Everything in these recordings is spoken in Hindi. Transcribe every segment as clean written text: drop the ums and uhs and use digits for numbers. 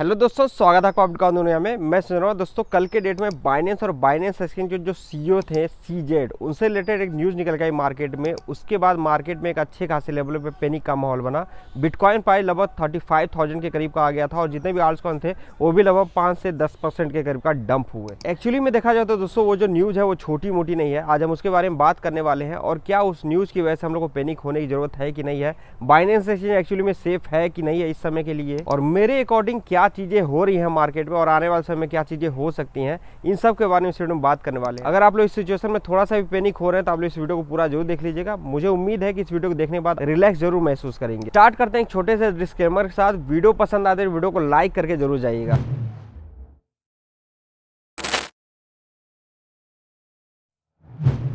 हेलो दोस्तों, स्वागत है आपका बिटकॉइन दुनिया में। मैं सुन रहा हूँ दोस्तों, कल के डेट में बाइनेंस और बाइनेंस एक्सचेंज के जो सीईओ थे सीजेड, उनसे रिलेटेड एक न्यूज़ निकल गई मार्केट में। उसके बाद मार्केट में एक अच्छे खासे लेवल पे पैनिक का माहौल बना। बिटकॉइन प्राइस लगभग 35,000 के करीब का आ गया था और जितने भी आल्ट्स कॉइन थे वो भी लगभग 5 से 10% के करीब का डंप हुए। एक्चुअली में देखा जाए तो दोस्तों, वो जो न्यूज़ है वो छोटी मोटी नहीं है। आज हम उसके बारे में बात करने वाले हैं और क्या उस न्यूज़ की वजह से हम लोग को पैनिक होने की जरूरत है कि नहीं है, बाइनेंस एक्सचेंज एक्चुअली में सेफ है कि नहीं है इस समय के लिए, और मेरे अकॉर्डिंग क्या चीज़ें हो रही हैं मार्केट में और आने वाले समय में क्या चीजें हो सकती हैं, इन सब के बारे में इस वीडियो में बात करने वाले हैं। अगर आप लोग इस सिचुएशन में थोड़ा सा भी पैनिक हो रहे हैं तो आप लोग इस वीडियो को पूरा जरूर देख लीजिएगा। मुझे उम्मीद है कि इस वीडियो को देखने के बाद रिलैक्स जरूर महसूस करेंगे। स्टार्ट करते हैं एक छोटे से डिस्क्लेमर के साथ। वीडियो पसंद आते तो वीडियो को लाइक करके जरूर जाइएगा।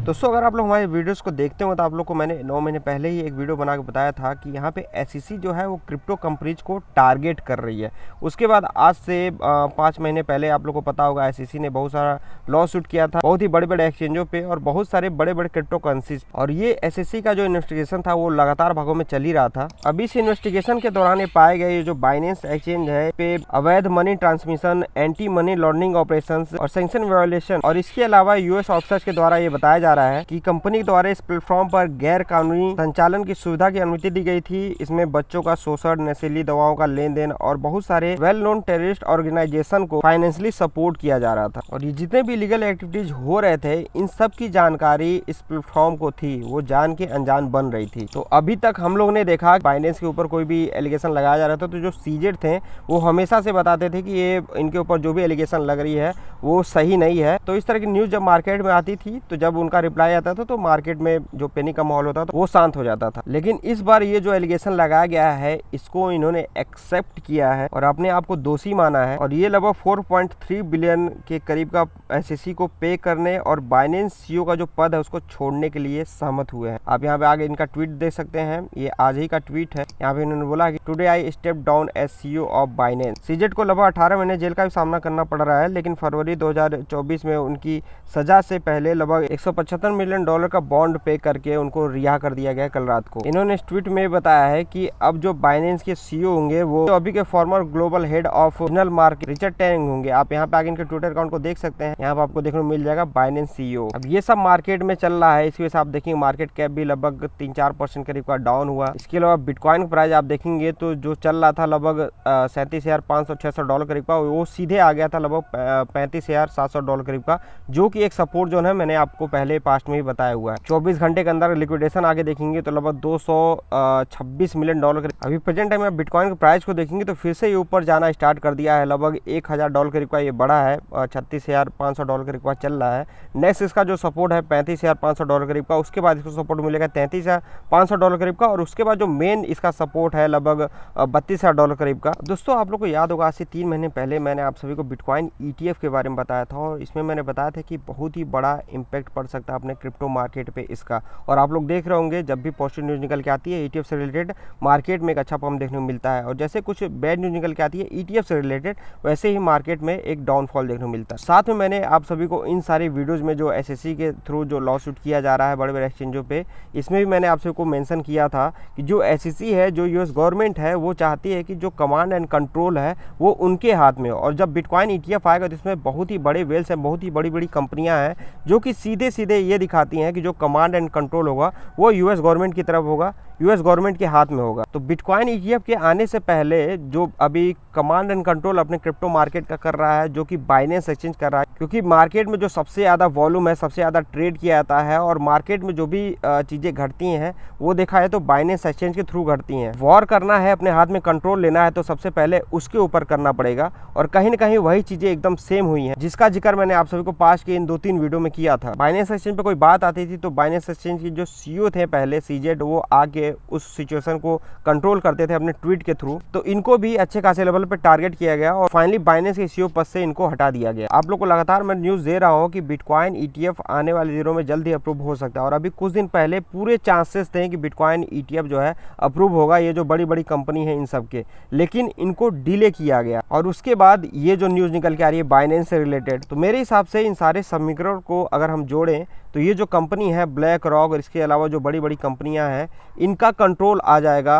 दोस्तों, अगर आप लोग हमारे वीडियोस को देखते हो तो आप लोग को मैंने 9 महीने पहले ही एक वीडियो बना के बताया था कि यहाँ पे एसईसी जो है वो क्रिप्टो कंपनीज को टारगेट कर रही है। उसके बाद आज से 5 महीने पहले आप लोग को पता होगा, एसईसी ने बहुत सारा लॉ सूट किया था बहुत ही बड़े बड़े एक्सचेंजों पे और बहुत सारे बड़े बड़े क्रिप्टो करेंसीज। और ये एसईसी का जो इन्वेस्टिगेशन था वो लगातार भागों में चल ही रहा था। अभी इस इन्वेस्टिगेशन के दौरान ये पाए गए जो बाइनेंस एक्सचेंज है पे अवैध money transmission, anti money laundering operation और सैंक्शन वायोलेशन, और इसके अलावा यूएस ऑफिसर्स के द्वारा ये बताया जा रहा है कि कंपनी द्वारा इस प्लेटफॉर्म पर गैर कानूनी संचालन की सुविधा की अनुमति दी गई थी। इसमें बच्चों का शोषण, नशीली दवाओं का लेन देन और बहुत सारे वेल नोन टेररिस्ट ऑर्गेनाइजेशन को फाइनेंशियली सपोर्ट किया जा रहा था। और ये जितने भी लीगल एक्टिविटीज हो रहे थे, इन सब की जानकारी इस प्लेटफॉर्म को थी, वो जान के अनजान बन रही थी। तो अभी तक हम लोग ने देखा बाइनेंस के ऊपर कोई भी एलिगेशन लगाया जा रहा था तो जो सीजेड थे वो हमेशा से बताते थे कि ये इनके ऊपर जो भी एलिगेशन लग रही है वो सही नहीं है। तो इस तरह की न्यूज जब मार्केट में आती थी तो जब उनका रिप्लाई आता था तो मार्केट में जो पैनिक का माहौल होता था वो शांत हो जाता था। लेकिन इस बार ये जो एलिगेशन लगाया गया है इसको इन्होंने एक्सेप्ट किया है और अपने आप को दोषी माना है। और ये लगभग 4.3 बिलियन के करीब का एसईसी को पे करने और बाइनेंस सीईओ का जो पद है उसको छोड़ने के लिए सहमत हुए हैं। आप यहाँ पे आगे इनका ट्वीट देख सकते हैं, ये आज ही का ट्वीट है। यहाँ पे इन्होंने बोला कि today I step down as CEO of Binance. CZ को लगभग 18 महीने जेल का भी सामना करना पड़ रहा है, लेकिन फरवरी 2024 में उनकी सजा से पहले लगभग $175 मिलियन का बॉन्ड पे करके उनको रिहा कर दिया गया कल रात को। इन्होंने इस ट्वीट में बताया है कि अब जो बाइनेंस के सीईओ होंगे वो अभी के farmer global head of regional market Richard tang होंगे। आप यहाँ पे आगे इनके ट्विटर अकाउंट को देख सकते हैं, यहाँ पे आपको देखने को मिल जाएगा बाइनेंस सीईओ। अब ये सब मार्केट में चल रहा है, इसकी वजह से आप देखेंगे मार्केट कैप भी लगभग 3-4% करीब का डाउन हुआ। इसके अलावा बिटकॉइन प्राइस आप देखेंगे तो जो चल रहा था लगभग $37,500-600 करीब का, वो सीधे आ गया था लगभग $35,700 करीब का, जो कि एक सपोर्ट जोन है, मैंने आपको पहले पास्ट में ही बताया हुआ है। 24 घंटे के अंदर लिक्विडेशन आगे देखेंगे तो लगभग $226 मिलियन के। अभी प्रेजेंट टाइम में बिटकॉइन के प्राइस को देखेंगे तो फिर से ये ऊपर जाना स्टार्ट कर दिया है। लगभग $1,000 करीब का ये बढ़ा है, $36,500 करीब का चल रहा है। नेक्स्ट इसका जो सपोर्ट है $35,500 करीब का, उसके बाद इसको सपोर्ट मिलेगा $33,500 करीब का, और उसके बाद जो मेन इसका सपोर्ट है लगभग $32,000 करीब का। दोस्तों, आप लोग को याद होगा आज से 3 महीने पहले मैंने आप सभी को बिटकॉइन ETF के बारे में बताया था और इसमें मैंने बताया था कि बहुत ही बड़ा इम्पैक्ट पड़ सकता है अपने क्रिप्टो मार्केट पे इसका। और आप लोग देख रहे होंगे जब भी पॉजिटिव न्यूज़ निकल के आती है ETF से रिलेटेड, मार्केट में एक अच्छा पम्प देखने को मिलता है, और जैसे कुछ बैड न्यूज़ निकल के आती है ETF से रिलेटेड, वैसे ही मार्केट में एक डाउनफॉल देखने को मिलता है। साथ में मैंने आप सभी को इन सारी वीडियोज़ में जो एसईसी के थ्रू जो लॉ सूट किया जा रहा है बड़े बड़े एक्सचेंजों पे, इसमें भी मैंने आप सभी को मेंशन किया था कि जो एसईसी है, जो यूएस गवर्नमेंट है, वो चाहती है कि जो कमांड एंड कंट्रोल है वो उनके हाथ में हो। और जब बिटकॉइन ETF आएगा तो इसमें बहुत ही बड़े वेल्स हैं, बहुत ही बड़ी बड़ी कंपनियां हैं जो कि सीधे सीधे ये दिखाती हैं कि जो कमांड एंड कंट्रोल होगा वो यूएस गवर्नमेंट की तरफ होगा, यूएस गवर्नमेंट के हाथ में होगा। तो बिटकॉइन ETF के आने से पहले जो अभी कमांड एंड कंट्रोल अपने क्रिप्टो मार्केट का कर रहा है, जो कि बाइनेंस एक्सचेंज कर रहा है, क्योंकि मार्केट में जो सबसे ज़्यादा वॉल्यूम है, सबसे ज़्यादा ट्रेड किया जाता है और मार्केट में जो भी चीज़ें घटती हैं वो देखा है तो बाइनेंस एक्सचेंज के थ्रू घटती हैं। वॉर करना है, अपने हाथ में कंट्रोल लेना है, तो सबसे पहले उसके ऊपर करना पड़ेगा। और कहीं ना कहीं वही चीज़ें एकदम सेम हुई हैं, जिसका जिक्र मैंने आप सभी को पास्ट के इन 2-3 वीडियो में किया था। बाइनेंस एक्सचेंज पे कोई बात आती थी तो बाइनेंस एक्सचेंज की जो सीईओ थे पहले सीजेड, वो आके उस सिचुएशन को कंट्रोल करते थे अपने ट्वीट के थ्रू। तो इनको भी अच्छे खासे लेवल पे टारगेट किया गया और फाइनली बाइनेंस के सीईओ पद से इनको हटा दिया गया। आप लोग को लगातार मैं न्यूज़ दे रहा हूँ कि बिटकॉइन ETF आने वाले दिनों में जल्द ही अप्रूव हो सकता है, और अभी कुछ दिन पहले पूरे चांसेस थे कि बिटकॉइन ETF जो है अप्रूव होगा, ये जो बड़ी बड़ी कंपनी है इन सब के, लेकिन इनको डिले किया गया। और उसके बाद ये जो न्यूज़ निकल के आ रही है बाइनेंस से रिलेटेड, तो मेरे हिसाब से इन सारे समीकरण को अगर हम जोड़ें तो ये जो कंपनी है ब्लैक रॉक और इसके अलावा जो बड़ी बड़ी कंपनियां हैं, इनका कंट्रोल आ जाएगा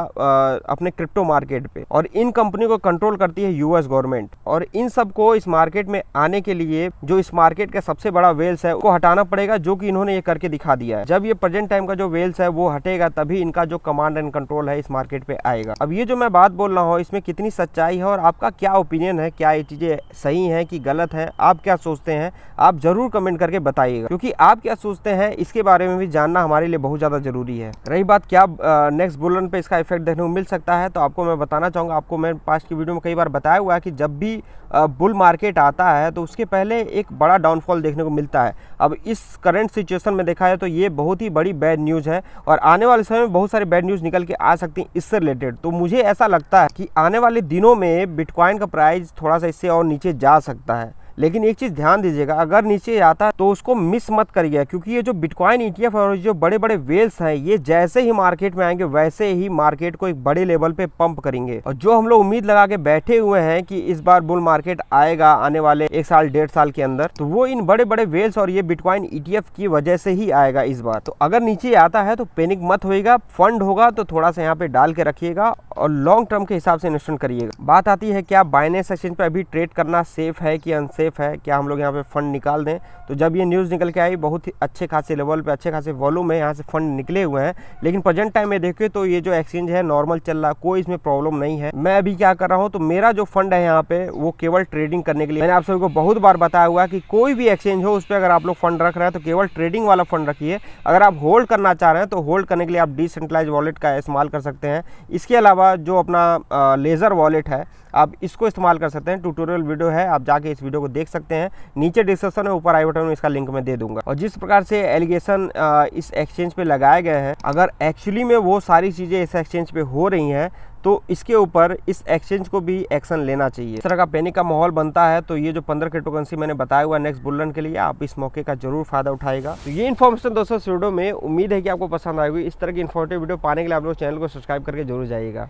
अपने क्रिप्टो मार्केट पे, और इन कंपनी को कंट्रोल करती है यूएस गवर्नमेंट। और इन सब को इस मार्केट में आने के लिए जो इस मार्केट का सबसे बड़ा वेल्स है उसको हटाना पड़ेगा, जो कि इन्होंने ये करके दिखा दिया है। जब ये प्रेजेंट टाइम का जो वेल्स है वो हटेगा, तभी इनका जो कमांड एंड कंट्रोल है इस मार्केट पे आएगा। अब ये जो मैं बात बोल रहा हूँ इसमें कितनी सच्चाई है और आपका क्या ओपिनियन है, क्या ये चीजें सही है कि गलत है, आप क्या सोचते हैं, आप जरूर कमेंट करके बताइएगा, क्योंकि आप क्या सोचते हैं इसके बारे में भी जानना हमारे लिए बहुत ज्यादा जरूरी है। रही बात क्या नेक्स्ट बुल रन पे इसका इफेक्ट देखने को मिल सकता है, तो आपको मैं बताना चाहूंगा, आपको मैं पास्ट की वीडियो में कई बार बताया हुआ है कि जब भी बुल मार्केट आता है तो उसके पहले एक बड़ा डाउनफॉल देखने को मिलता है। अब इस करंट सिचुएशन में देखा है तो ये बहुत ही बड़ी बैड न्यूज़ है, और आने वाले समय में बहुत सारी बैड न्यूज़ निकल के आ सकती हैं इससे रिलेटेड। तो मुझे ऐसा लगता है कि आने वाले दिनों में बिटकॉइन का प्राइस थोड़ा सा इससे और नीचे जा सकता है। लेकिन एक चीज़ ध्यान दीजिएगा, अगर नीचे आता है तो उसको मिस मत करिएगा, क्योंकि ये जो बिटकॉइन ETF और जो बड़े बड़े वेल्स हैं, ये जैसे ही मार्केट में आएंगे वैसे ही मार्केट को एक बड़े लेवल पे पंप करेंगे। और जो हम लोग उम्मीद लगा के बैठे हुए हैं कि इस बार बुल मार्केट आएगा आने वाले 1 साल 1.5 साल के अंदर, तो वो इन बड़े बड़े वेल्स और ये बिटकॉइन ETF की वजह से ही आएगा इस बार। तो अगर नीचे आता है तो पैनिक मत होइएगा, फंड होगा तो थोड़ा सा यहाँ पे डाल के रखिएगा और लॉन्ग टर्म के हिसाब से इन्वेस्टमेंट करिएगा। बात आती है क्या बाइनेंस एक्सचेंज पे अभी ट्रेड करना सेफ है कि अनसेफ है, क्या हम लोग यहाँ पे फंड निकाल दें? तो जब ये न्यूज़ निकल के आई, बहुत ही अच्छे खासे लेवल पे अच्छे खासे वॉल्यूम में यहाँ से फंड निकले हुए हैं, लेकिन प्रेजेंट टाइम में देखें तो ये जो एक्सचेंज है नॉर्मल चल रहा है, कोई इसमें प्रॉब्लम नहीं है। मैं अभी क्या कर रहा हूँ, तो मेरा जो फंड है यहाँ पे वो केवल ट्रेडिंग करने के लिए, मैंने आप सभी को बहुत बार बताया हुआ है कि कोई भी एक्सचेंज हो उस पर अगर आप लोग फंड रख रहे हैं तो केवल ट्रेडिंग वाला फंड रखिए। अगर आप होल्ड करना चाह रहे हैं तो होल्ड करने के लिए आप डिसेंट्रलाइज वॉलेट का इस्तेमाल कर सकते हैं। इसके अलावा जो अपना लेज़र वॉलेट है आप इसको इस्तेमाल कर सकते हैं। ट्यूटोरियल वीडियो है, आप जाके इस वीडियो को देख सकते हैं, नीचे डिस्क्रिप्शन में ऊपर आई बटन में इसका लिंक मैं दे दूंगा। और जिस प्रकार से एलिगेशन इस एक्सचेंज पे लगाए गए हैं, अगर एक्चुअली में वो सारी चीज़ें इस एक्सचेंज पे हो रही हैं तो इसके ऊपर इस एक्सचेंज को भी एक्शन लेना चाहिए। इस तरह का पैनिक का माहौल बनता है तो ये जो 15 क्रिप्टोकरेंसी मैंने बताया हुआ नेक्स्ट बुल रन के लिए, आप इस मौके का जरूर फायदा उठाएगा। तो ये इन्फॉर्मेशन दोस्तों इस वीडियो में, उम्मीद है कि आपको पसंद आएगी। इस तरह की इन्फॉर्मेटिव वीडियो पाने के लिए आप लोग चैनल को सब्सक्राइब करके जरूर जाइएगा।